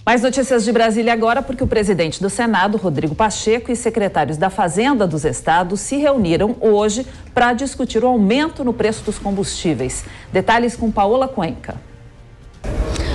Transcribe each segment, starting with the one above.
Mais notícias de Brasília agora, porque o presidente do Senado, Rodrigo Pacheco, e secretários da Fazenda dos estados se reuniram hoje para discutir o aumento no preço dos combustíveis. Detalhes com Paola Cuenca.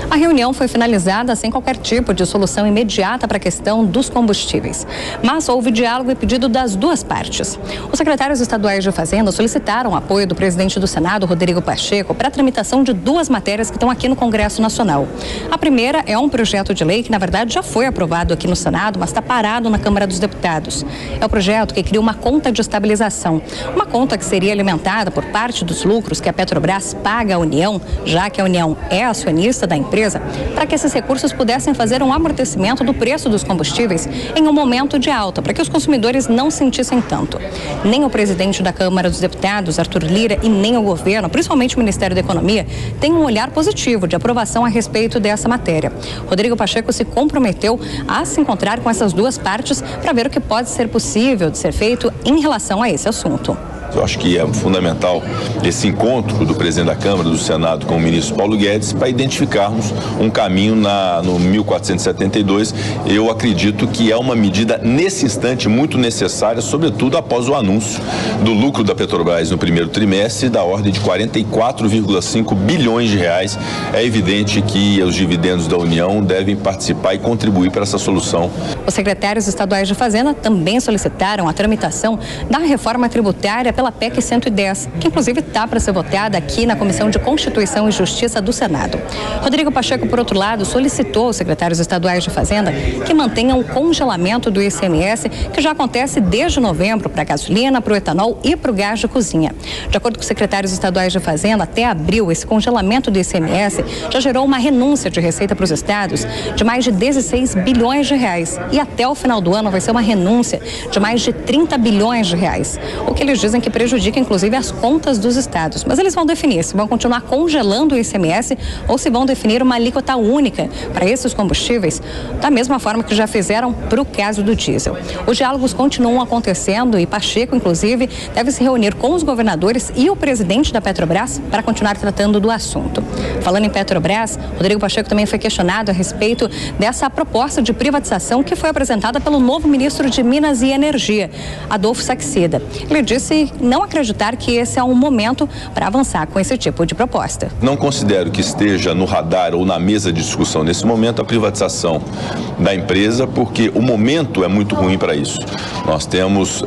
A reunião foi finalizada sem qualquer tipo de solução imediata para a questão dos combustíveis. Mas houve diálogo e pedido das duas partes. Os secretários estaduais de Fazenda solicitaram o apoio do presidente do Senado, Rodrigo Pacheco, para a tramitação de duas matérias que estão aqui no Congresso Nacional. A primeira é um projeto de lei que, na verdade, já foi aprovado aqui no Senado, mas está parado na Câmara dos Deputados. É o projeto que cria uma conta de estabilização. Uma conta que seria alimentada por parte dos lucros que a Petrobras paga à União, já que a União é acionista da empresa, para que esses recursos pudessem fazer um amortecimento do preço dos combustíveis em um momento de alta, para que os consumidores não sentissem tanto. Nem o presidente da Câmara dos Deputados, Arthur Lira, e nem o governo, principalmente o Ministério da Economia, têm um olhar positivo de aprovação a respeito dessa matéria. Rodrigo Pacheco se comprometeu a se encontrar com essas duas partes para ver o que pode ser possível de ser feito em relação a esse assunto. Eu acho que é fundamental esse encontro do presidente da Câmara, do Senado, com o ministro Paulo Guedes, para identificarmos um caminho no 1472. Eu acredito que é uma medida, nesse instante, muito necessária, sobretudo após o anúncio do lucro da Petrobras no primeiro trimestre, da ordem de 44,5 bilhões de reais. É evidente que os dividendos da União devem participar e contribuir para essa solução. Os secretários estaduais de Fazenda também solicitaram a tramitação da reforma tributária pela PEC 110, que inclusive está para ser votada aqui na Comissão de Constituição e Justiça do Senado. Rodrigo Pacheco, por outro lado, solicitou aos secretários estaduais de Fazenda que mantenham o congelamento do ICMS, que já acontece desde novembro para a gasolina, para o etanol e para o gás de cozinha. De acordo com os secretários estaduais de Fazenda, até abril, esse congelamento do ICMS já gerou uma renúncia de receita para os estados de mais de 16 bilhões de reais. E até o final do ano vai ser uma renúncia de mais de 30 bilhões de reais. O que eles dizem que prejudica, inclusive, as contas dos estados. Mas eles vão definir se vão continuar congelando o ICMS ou se vão definir uma alíquota única para esses combustíveis, da mesma forma que já fizeram para o caso do diesel. Os diálogos continuam acontecendo e Pacheco, inclusive, deve se reunir com os governadores e o presidente da Petrobras para continuar tratando do assunto. Falando em Petrobras, Rodrigo Pacheco também foi questionado a respeito dessa proposta de privatização que foi apresentada pelo novo ministro de Minas e Energia, Adolfo Saxida. Ele disse não acreditar que esse é um momento para avançar com esse tipo de proposta. Não considero que esteja no radar ou na mesa de discussão nesse momento a privatização da empresa, porque o momento é muito ruim para isso. Nós temos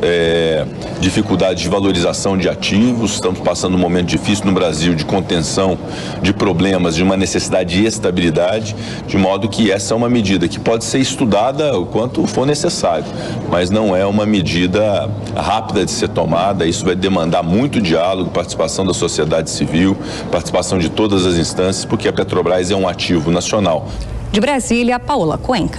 dificuldade de valorização de ativos, estamos passando um momento difícil no Brasil de contenção de problemas, de uma necessidade de estabilidade, de modo que essa é uma medida que pode ser estudada o quanto for necessário, mas não é uma medida rápida de ser tomada. Isso vai demandar muito diálogo, participação da sociedade civil, participação de todas as instâncias, porque a Petrobras é um ativo nacional. De Brasília, Paola Cuenca.